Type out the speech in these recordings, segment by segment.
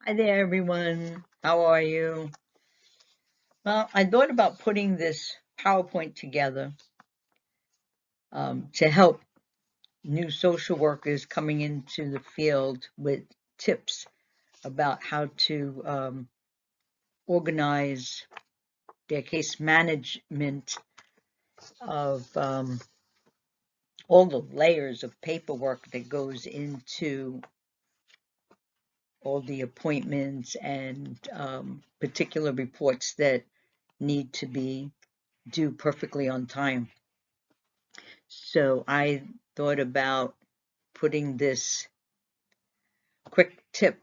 Hi there, everyone. How are you? Well, I thought about putting this PowerPoint together to help new social workers coming into the field with tips about how to organize their case management of all the layers of paperwork that goes into all the appointments and particular reports that need to be due perfectly on time. So I thought about putting this quick tip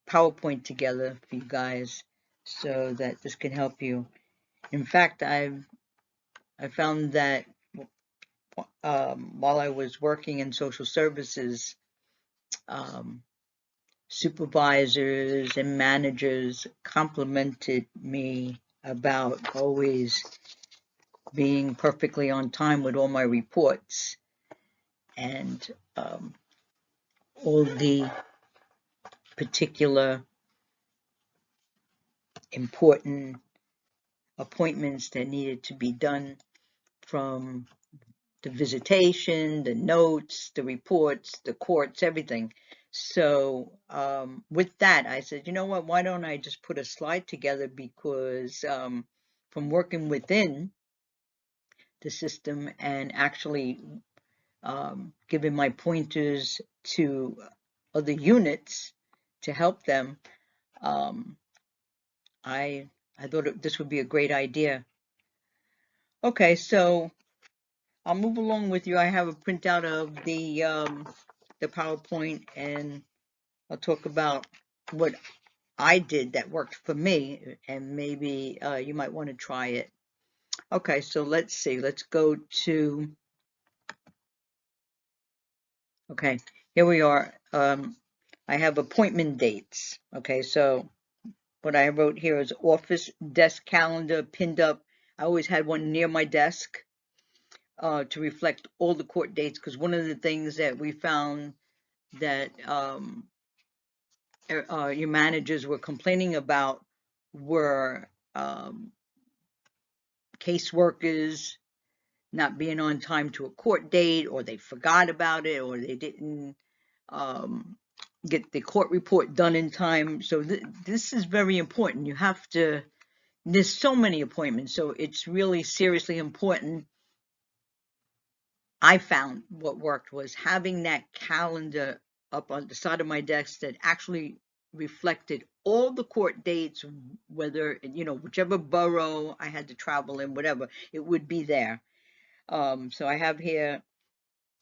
PowerPoint together for you guys so that this can help you. In fact, I found that while I was working in social services, um, supervisors and managers complimented me about always being perfectly on time with all my reports and all the particular important appointments that needed to be done, from the visitation, the notes, the reports, the courts, everything. So with that, I said, you know what, why don't I just put a slide together, because from working within the system and actually giving my pointers to other units to help them, um, I thought this would be a great idea. Okay, so I'll move along with you. I have a printout of the PowerPoint, and I'll talk about what I did that worked for me, and maybe you might want to try it. Okay, so let's see. Let's go to, okay, here we are. I have appointment dates. Okay, so what I wrote here is office desk calendar pinned up. I always had one near my desk to reflect all the court dates, because one of the things that we found that your managers were complaining about were caseworkers not being on time to a court date, or they forgot about it, or they didn't um, get the court report done in time. So this is very important. You have to, there's so many appointments, so it's really seriously important. I found what worked was having that calendar up on the side of my desk that actually reflected all the court dates, whether, whichever borough I had to travel in, whatever, it would be there. So I have here,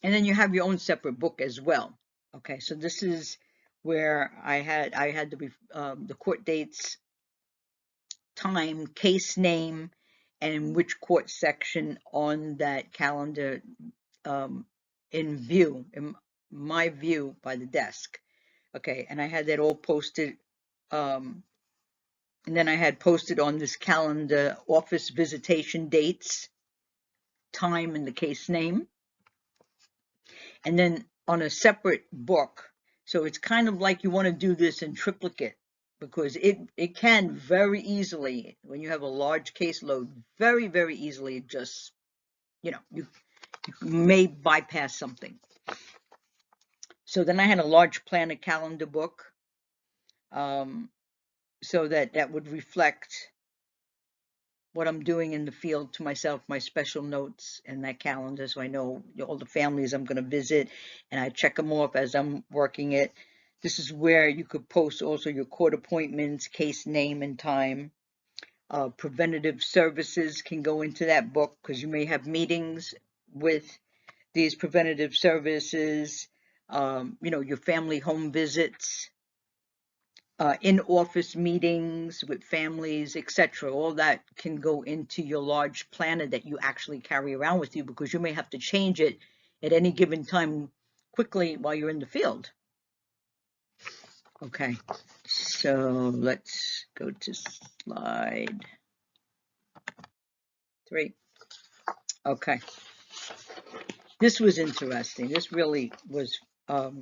and then you have your own separate book as well. Okay, so this is where I had the court dates, time, case name, and which court section on that calendar um, in my view by the desk. Okay, and I had that all posted. Um, and then I had posted on this calendar office visitation dates, time, and the case name. And then on a separate book. So it's kind of like you want to do this in triplicate, because it can very easily, when you have a large caseload, very, very easily just, you may bypass something. So then I had a large planner calendar book, so that would reflect what I'm doing in the field to myself, my special notes in that calendar, so I know all the families I'm going to visit, and I check them off as I'm working it. This is where you could post also your court appointments, case name and time. Preventative services can go into that book, because you may have meetings with these preventative services, your family home visits, in-office meetings with families, etc. All that can go into your large planner that you actually carry around with you, because you may have to change it at any given time quickly while you're in the field. Okay, so let's go to slide 3. Okay, this was interesting. This really was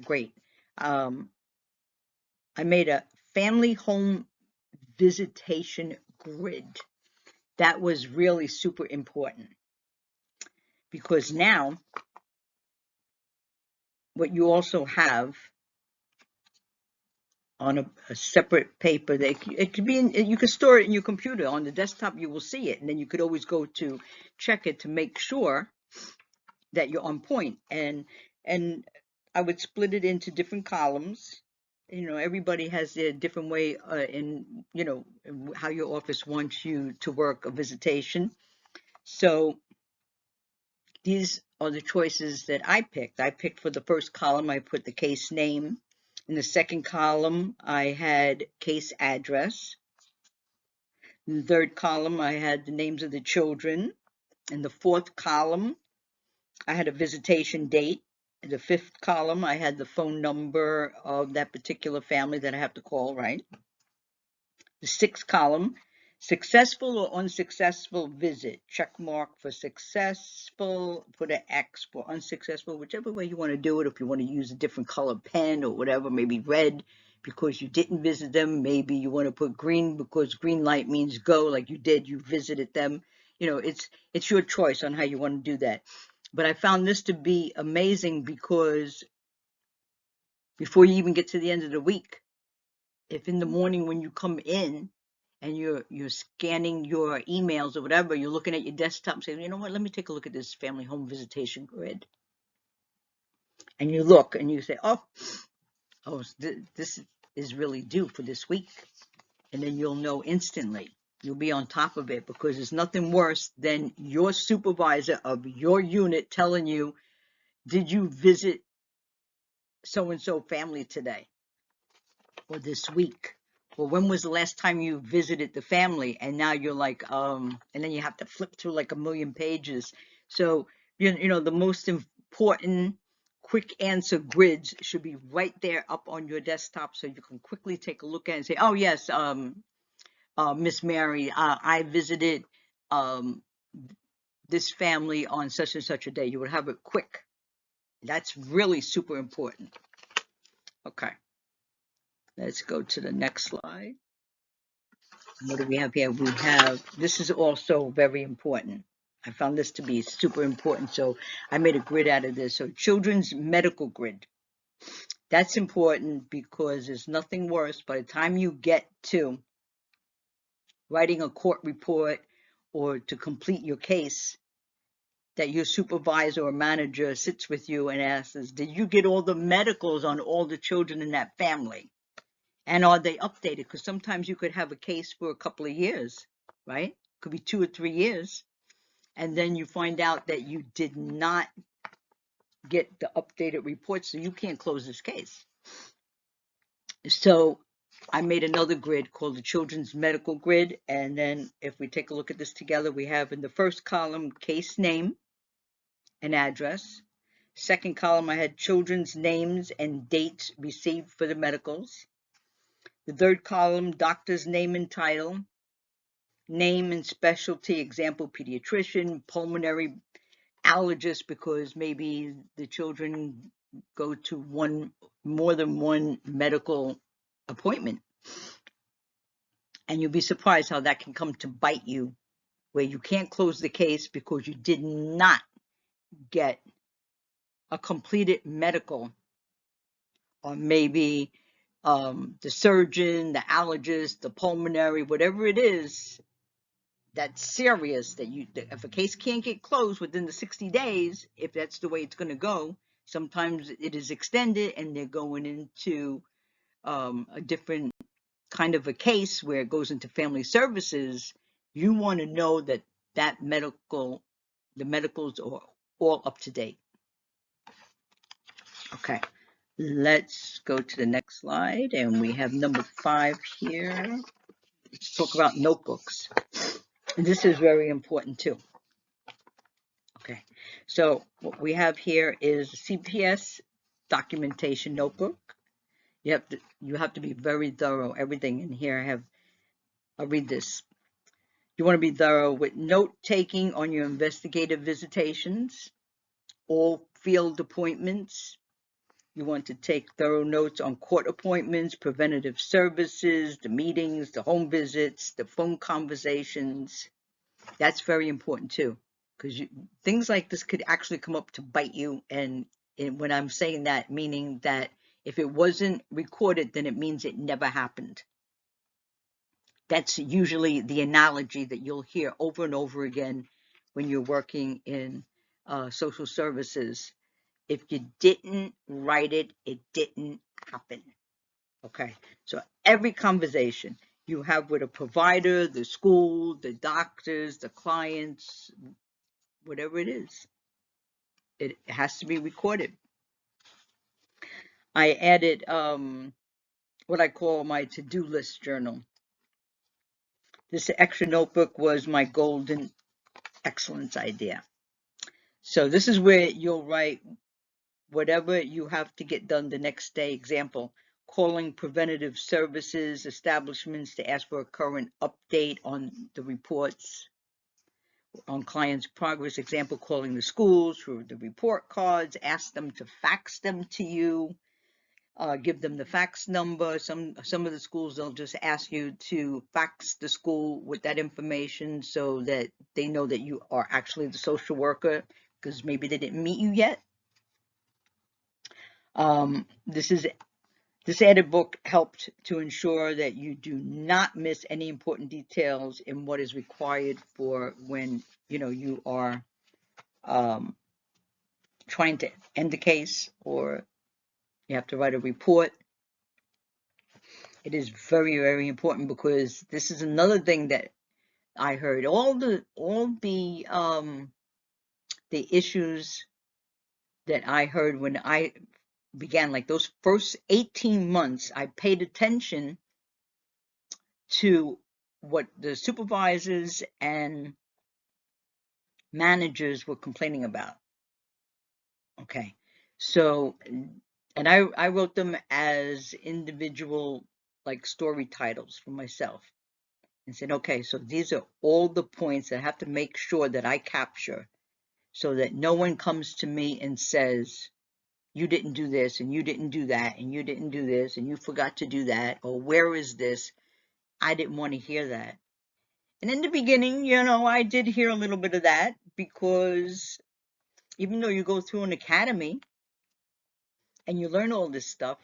great. Um, I made a family home visitation grid. That was really super important because now what you also have on a separate paper, that it could be you could store it in your computer. On the desktop you will see it, and then you could always go to check it to make sure that you're on point. And I would split it into different columns. Everybody has their different way in how your office wants you to work a visitation. So these are the choices that I picked. I picked for the first column, I put the case name. In the second column, I had case address. In the third column, I had the names of the children. In the fourth column, I had a visitation date. In the fifth column, I had the phone number of that particular family that I have to call, right? The sixth column, successful or unsuccessful visit. Check mark for successful, put an X for unsuccessful, whichever way you want to do it. If you want to use a different color pen or whatever, maybe red because you didn't visit them. Maybe you want to put green because green light means go, like you did, you visited them. It's your choice on how you want to do that. But I found this to be amazing because before you even get to the end of the week, if in the morning when you come in and you're scanning your emails or whatever, you're looking at your desktop and saying, you know what, let me take a look at this family home visitation grid. And you look and you say, oh, this is really due for this week. And then you'll know instantly. You'll be on top of it because there's nothing worse than your supervisor of your unit telling you, did you visit so-and-so family today or this week? Well, when was the last time you visited the family? And now you're like, and then you have to flip through like a million pages. So, the most important quick answer grids should be right there up on your desktop so you can quickly take a look at it and say, oh, yes, Miss Mary, I visited this family on such and such a day. You would have it quick. That's really super important. Okay. Let's go to the next slide. What do we have here? We have, this is also very important. I found this to be super important, so I made a grid out of this. So children's medical grid. That's important because there's nothing worse by the time you get to writing a court report or to complete your case that your supervisor or manager sits with you and asks, did you get all the medicals on all the children in that family? And are they updated? Because sometimes you could have a case for a couple of years, right? Could be 2 or 3 years. And then you find out that you did not get the updated report, so you can't close this case. So I made another grid called the Children's Medical Grid. And then if we take a look at this together, we have in the first column, case name and address. Second column, I had children's names and dates received for the medicals. The third column, doctor's name and title, name and specialty, example, pediatrician, pulmonary, allergist, because maybe the children go to more than one medical appointment. And you'll be surprised how that can come to bite you, where you can't close the case because you did not get a completed medical, or maybe the surgeon, the allergist, the pulmonary, whatever it is that's serious, that if a case can't get closed within the 60 days, if that's the way it's going to go, sometimes it is extended and they're going into a different kind of a case where it goes into family services. You want to know that the medicals are all up to date. Okay. Let's go to the next slide, and we have number 5 here. Let's talk about notebooks. And this is very important too. Okay, so what we have here is CPS documentation notebook. You have to be very thorough. Everything in here I'll read this. You want to be thorough with note taking on your investigative visitations, all field appointments, You want to take thorough notes on court appointments, preventative services, the meetings, the home visits, the phone conversations. That's very important too, because things like this could actually come up to bite you. And when I'm saying that, meaning that if it wasn't recorded, then it means it never happened. That's usually the analogy that you'll hear over and over again when you're working in social services. If you didn't write it, it didn't happen. Okay, so every conversation you have with a provider, the school, the doctors, the clients, whatever it is, it has to be recorded. I added what I call my to-do list journal. This extra notebook was my golden excellence idea. So this is where you'll write whatever you have to get done the next day. Example, calling preventative services establishments to ask for a current update on the reports on clients' progress. Example, calling the schools for the report cards, ask them to fax them to you. Give them the fax number. Some of the schools, they'll just ask you to fax the school with that information so that they know that you are actually the social worker, because maybe they didn't meet you yet. This added book helped to ensure that you do not miss any important details in what is required for when you are trying to end the case, or you have to write a report. It is very, very important, because this is another thing that I heard. All the issues that I heard when I began, like those first 18 months, I paid attention to what the supervisors and managers were complaining about. Okay, so, and I wrote them as individual, like, story titles for myself, and said, okay, so these are all the points that I have to make sure that I capture, so that no one comes to me and says, you didn't do this, and you didn't do that, and you didn't do this, and you forgot to do that, or where is this? I didn't want to hear that. And in the beginning, I did hear a little bit of that, because even though you go through an academy and you learn all this stuff,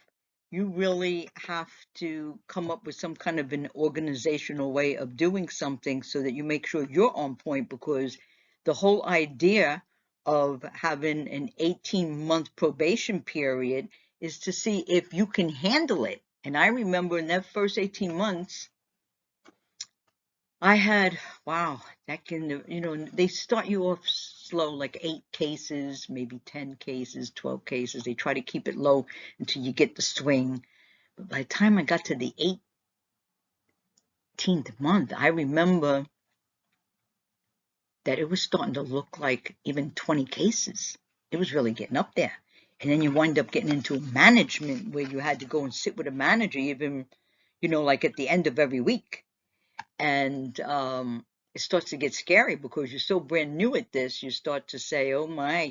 you really have to come up with some kind of an organizational way of doing something so that you make sure you're on point, because the whole idea of having an 18-month probation period is to see if you can handle it. And I remember in that first 18 months, I had, wow, that can, they start you off slow, like 8 cases, maybe 10 cases, 12 cases. They try to keep it low until you get the swing. But by the time I got to the 18th month, I remember that it was starting to look like even 20 cases. It was really getting up there. And then you wind up getting into management, where you had to go and sit with a manager, even, like at the end of every week. And it starts to get scary, because you're so brand new at this. You start to say, oh my,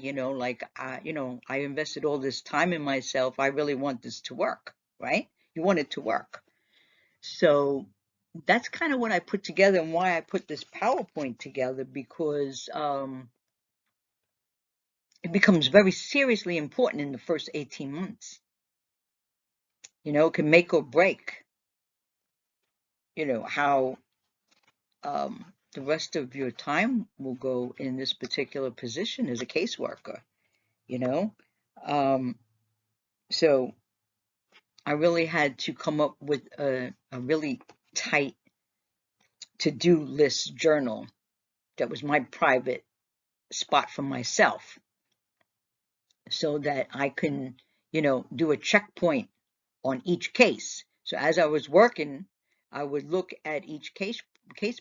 I invested all this time in myself. I really want this to work, right? You want it to work. So that's kind of what I put together, and why I put this PowerPoint together, because it becomes very seriously important in the first 18 months. It can make or break, how the rest of your time will go in this particular position as a caseworker, So I really had to come up with a really tight to-do list journal that was my private spot for myself, so that I can, do a checkpoint on each case. So as I was working, I would look at each case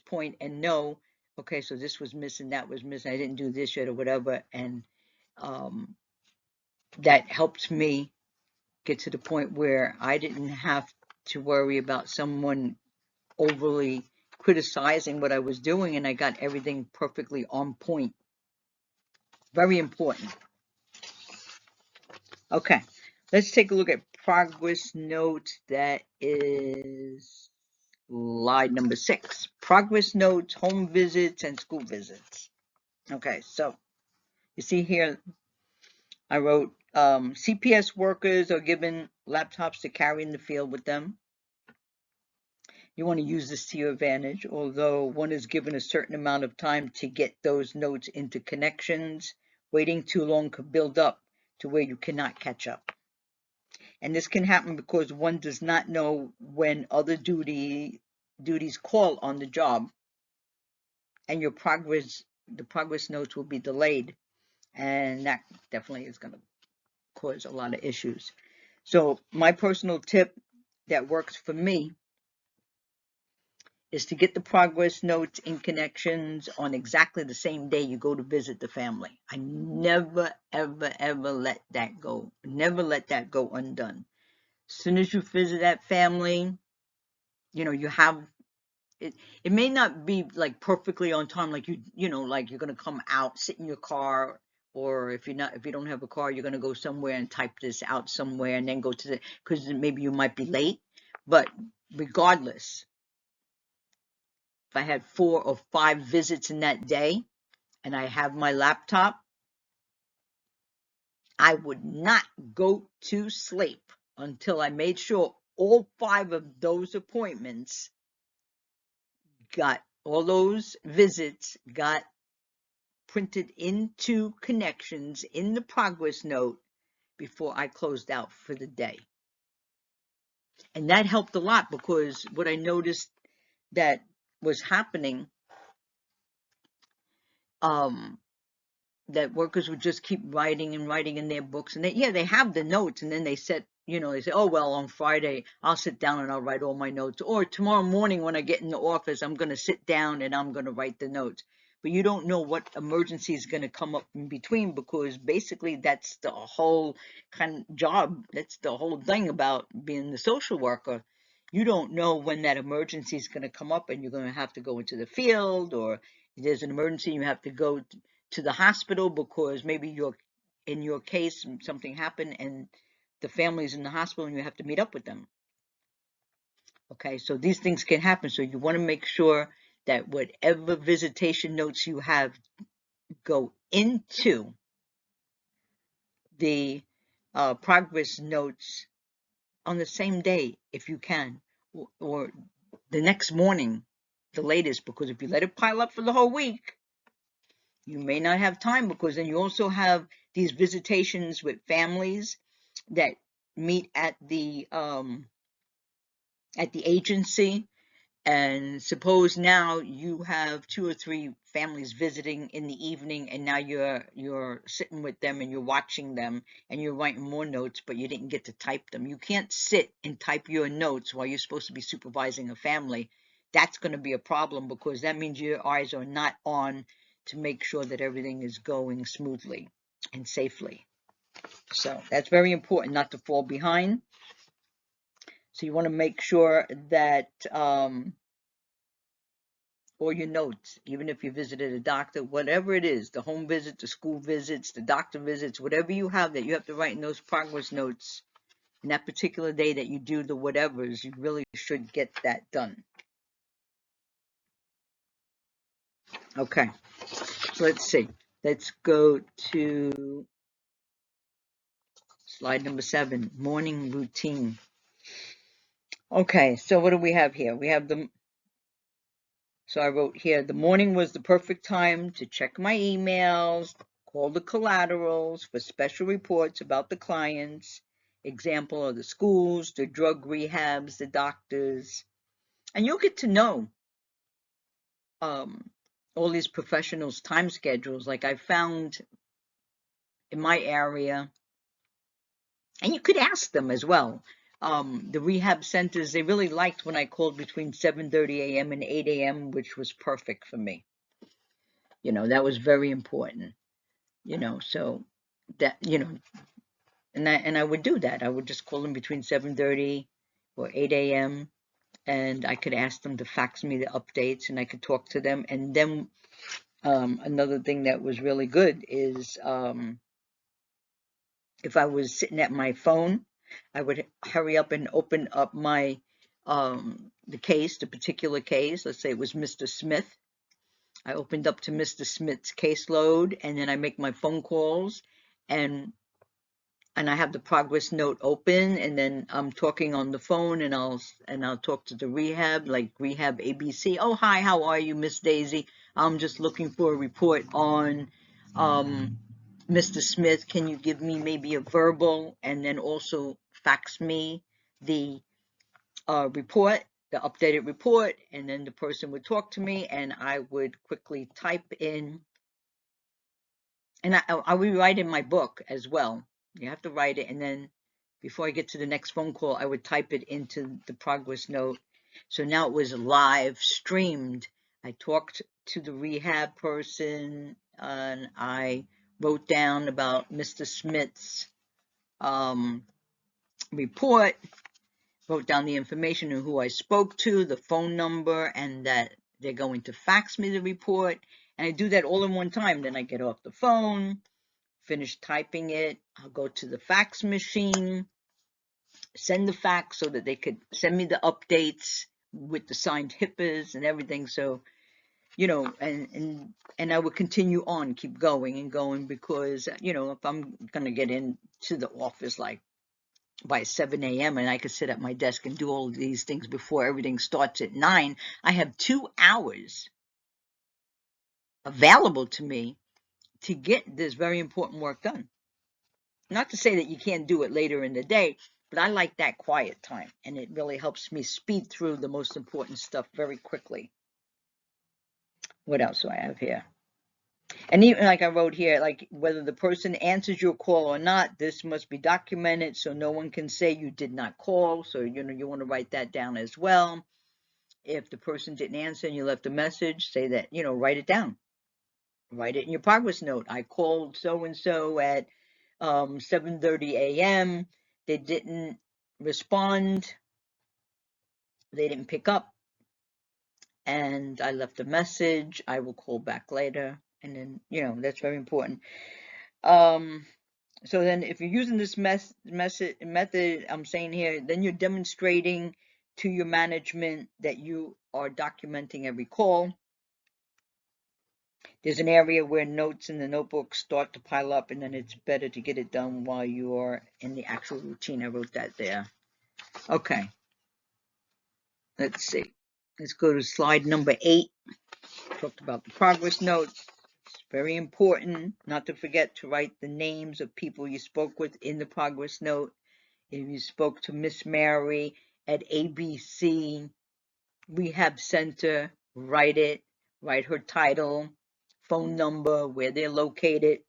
point and know, okay, so this was missing, that was missing, I didn't do this yet, or whatever. And that helped me get to the point where I didn't have to worry about someone overly criticizing what I was doing, and I got everything perfectly on point. Very important. Okay, Let's take a look at progress notes. That is slide number 6. Progress notes, home visits, and school visits. Okay, so you see here, I wrote CPS workers are given laptops to carry in the field with them. You want to use this to your advantage, although one is given a certain amount of time to get those notes into connections. Waiting too long could build up to where you cannot catch up. And this can happen because one does not know when other duties call on the job, and the progress notes will be delayed, and that definitely is going to cause a lot of issues. So my personal tip that works for me is to get the progress notes in connections on exactly the same day you go to visit the family. I never, ever, ever let that go. Never let that go undone. As soon as you visit that family, you have it. It may not be like perfectly on time, like like you're gonna come out, sit in your car, or if you don't have a car, you're gonna go somewhere and type this out somewhere and then go to because maybe you might be late. But regardless, if I had 4 or 5 visits in that day and I have my laptop, I would not go to sleep until I made sure all 5 of those appointments all those visits got printed into connections in the progress note before I closed out for the day. And that helped a lot because what I noticed that was happening, that workers would just keep writing and writing in their books, and they have the notes, and then they say, oh, well, on Friday I'll sit down and I'll write all my notes, or tomorrow morning when I get in the office I'm going to sit down and I'm going to write the notes. But you don't know what emergency is going to come up in between, because basically that's the whole kind of job, that's the whole thing about being the social worker. You don't know when that emergency is going to come up and you're going to have to go into the field, or there's an emergency you have to go to the hospital because maybe in your case something happened and the family's in the hospital and you have to meet up with them. Okay, so these things can happen, so you want to make sure that whatever visitation notes you have go into the progress notes on the same day if you can, or the next morning the latest, because if you let it pile up for the whole week, you may not have time, because then you also have these visitations with families that meet at the agency. And suppose now you have 2 or 3 families visiting in the evening, and now you're sitting with them and you're watching them and you're writing more notes, but you didn't get to type them. You can't sit and type your notes while you're supposed to be supervising a family. That's going to be a problem, because that means your eyes are not on to make sure that everything is going smoothly and safely. So that's very important, not to fall behind. So you want to make sure that or your notes, even if you visited a doctor, whatever it is, the home visit, the school visits, the doctor visits, whatever you have that you have to write in those progress notes in that particular day that you do the whatevers, you really should get that done. Okay, so let's see. Let's go to slide number 7, morning routine. Okay, so what do we have here? We have so I wrote here, the morning was the perfect time to check my emails, call the collaterals for special reports about the clients, example of the schools, the drug rehabs, the doctors, and you'll get to know all these professionals' time schedules. Like I found in my area, and you could ask them as well. The rehab centers, they really liked when I called between 7:30 a.m. and 8 a.m., which was perfect for me. That was very important. So that, and I would do that. I would just call them between 7:30 or 8 a.m. and I could ask them to fax me the updates and I could talk to them. And then another thing that was really good is If I was sitting at my phone, I would hurry up and open up my the case, the particular case. Let's say it was Mr. Smith. I opened up to Mr. Smith's caseload, and then I make my phone calls, and I have the progress note open, and then I'm talking on the phone, and I'll talk to the rehab, like rehab ABC. Oh, hi, how are you, Miss Daisy? I'm just looking for a report on Mr. Smith. Can you give me maybe a verbal, and then also fax me the report, the updated report, and then the person would talk to me, and I would quickly type in, and I would write in my book as well. You have to write it, and then before I get to the next phone call, I would type it into the progress note. So now it was live streamed. I talked to the rehab person, and I wrote down about Mr. Smith's report, wrote down the information and who I spoke to, the phone number, and that they're going to fax me the report. And I do that all in one time. Then I get off the phone, finish typing it. I'll go to the fax machine, send the fax so that they could send me the updates with the signed HIPAAs and everything. So, and I would continue on, keep going and going, because, if I'm going to get into the office like by 7 a.m. and I could sit at my desk and do all of these things before everything starts at 9, I have 2 hours available to me to get this very important work done. Not to say that you can't do it later in the day, but I like that quiet time, and it really helps me speed through the most important stuff very quickly. What else do I have here? And even like I wrote here, like whether the person answers your call or not, this must be documented so no one can say you did not call. So, you want to write that down as well. If the person didn't answer and you left a message, say that, write it down. Write it in your progress note. I called so-and-so at 7:30 a.m. They didn't respond. They didn't pick up. And I left a message. I will call back later. And then, that's very important. So then if you're using this method I'm saying here, then you're demonstrating to your management that you are documenting every call. There's an area where notes in the notebook start to pile up, and then it's better to get it done while you are in the actual routine. I wrote that there. Okay. Let's see. Let's go to slide number 8. Talked about the progress notes. It's very important not to forget to write the names of people you spoke with in the progress note. If you spoke to Miss Mary at ABC Rehab Center, write it. Write her title, phone number, where they're located,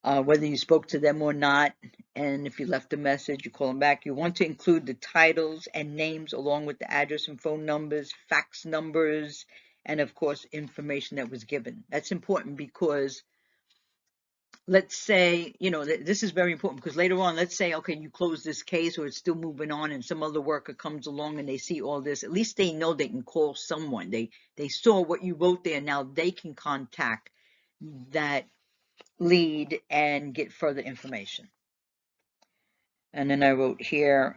whether you spoke to them or not, and if you left a message, you call them back. You want to include the titles and names along with the address and phone numbers, fax numbers, and of course, information that was given. That's important because let's say, this is very important because later on, let's say, okay, you close this case or it's still moving on and some other worker comes along and they see all this, at least they know they can call someone. They saw what you wrote there. Now they can contact that lead and get further information. And then I wrote here,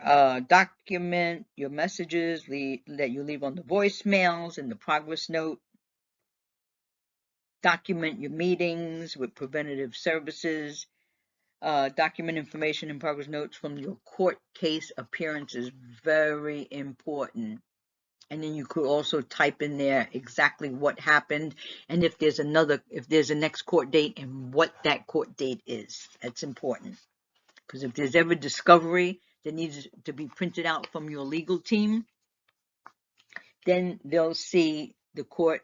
document your messages that you leave on the voicemails and the progress note. Document your meetings with preventative services. Document information and progress notes from your court case appearance is very important. And then you could also type in there exactly what happened and if there's a next court date and what that court date is. That's important. Because if there's ever discovery that needs to be printed out from your legal team, then they'll see the court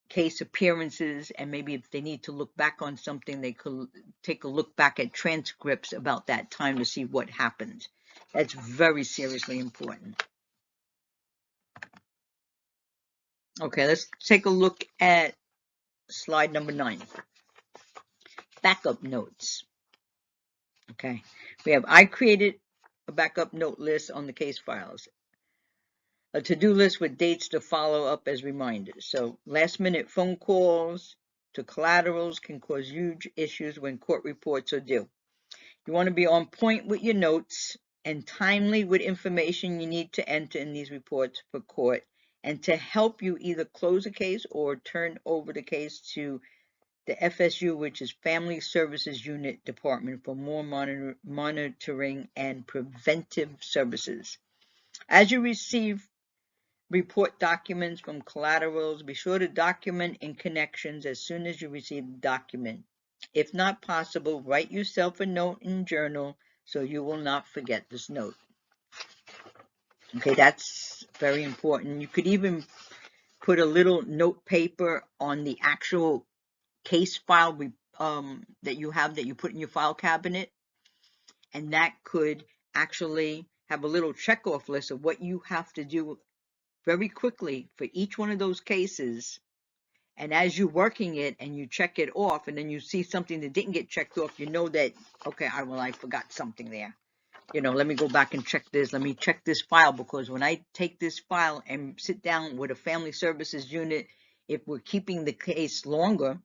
case appearances, and maybe if they need to look back on something, they could take a look back at transcripts about that time to see what happened. That's very seriously important. Okay, let's take a look at slide number 9. Backup notes. Okay, I created a backup note list on the case files. A to-do list with dates to follow up as reminders. So last minute phone calls, to collaterals can cause huge issues when court reports are due. You want to be on point with your notes and timely with information you need to enter in these reports for court, and to help you either close a case or turn over the case to the FSU, which is Family Services Unit Department, for more monitoring and preventive services. As you receive report documents from collaterals, be sure to document in connections as soon as you receive the document. If not possible, write yourself a note in journal so you will not forget this note. Okay, that's very important. You could even put a little note paper on the actual case file that you have, that you put in your file cabinet, and that could actually have a little checkoff list of what you have to do very quickly for each one of those cases. And as you're working it and you check it off, and then you see something that didn't get checked off, you know that, okay, I forgot something there. Let me go back and check this. Let me check this file, because when I take this file and sit down with a family services unit, if we're keeping the case longer,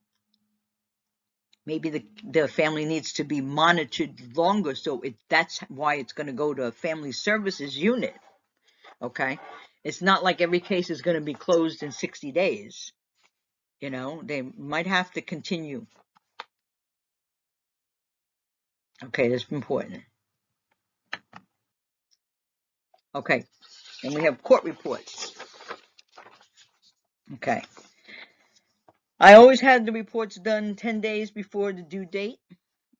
maybe the family needs to be monitored longer. So that's why it's going to go to a family services unit. Okay. It's not like every case is going to be closed in 60 days. They might have to continue. Okay, that's important. Okay, and we have court reports. Okay. I always had the reports done 10 days before the due date.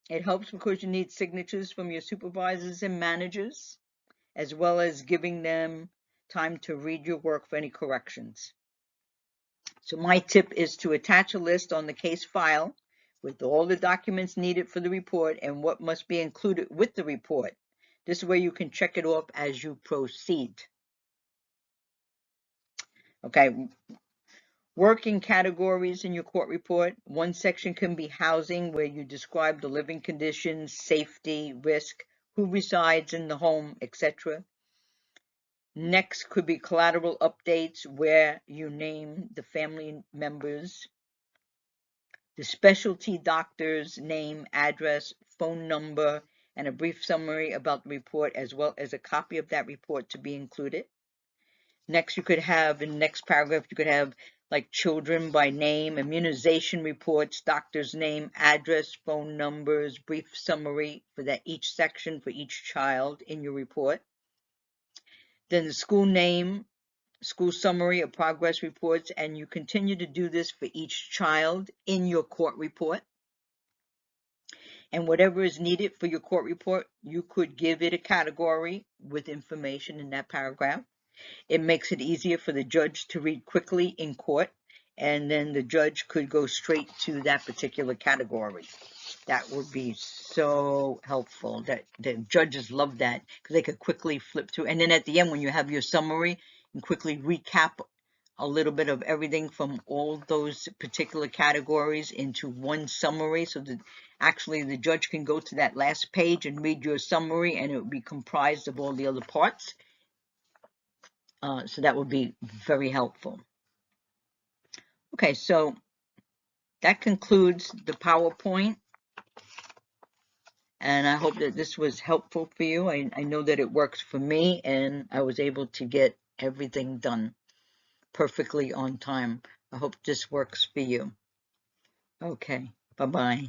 It helps because you need signatures from your supervisors and managers, as well as giving them time to read your work for any corrections. So my tip is to attach a list on the case file with all the documents needed for the report and what must be included with the report. This way you can check it off as you proceed. Okay. Working categories in your court report. One section can be housing, where you describe the living conditions, safety, risk, who resides in the home, etc. Next could be collateral updates, where you name the family members, the specialty doctor's name, address, phone number, and a brief summary about the report, as well as a copy of that report to be included. Next, you could have, in the next paragraph, you could have like children by name, immunization reports, doctor's name, address, phone numbers, brief summary for that each section for each child in your report. Then the school name, school summary or progress reports, and you continue to do this for each child in your court report. And whatever is needed for your court report, you could give it a category with information in that paragraph. It makes it easier for the judge to read quickly in court, and then the judge could go straight to that particular category. That would be so helpful. That the judges love that, because they could quickly flip through. And then at the end, when you have your summary, and quickly recap a little bit of everything from all those particular categories into one summary, so that actually the judge can go to that last page and read your summary, and it would be comprised of all the other parts. So that would be very helpful. Okay, so that concludes the PowerPoint. And I hope that this was helpful for you. I know that it works for me, and I was able to get everything done perfectly on time. I hope this works for you. Okay, bye-bye.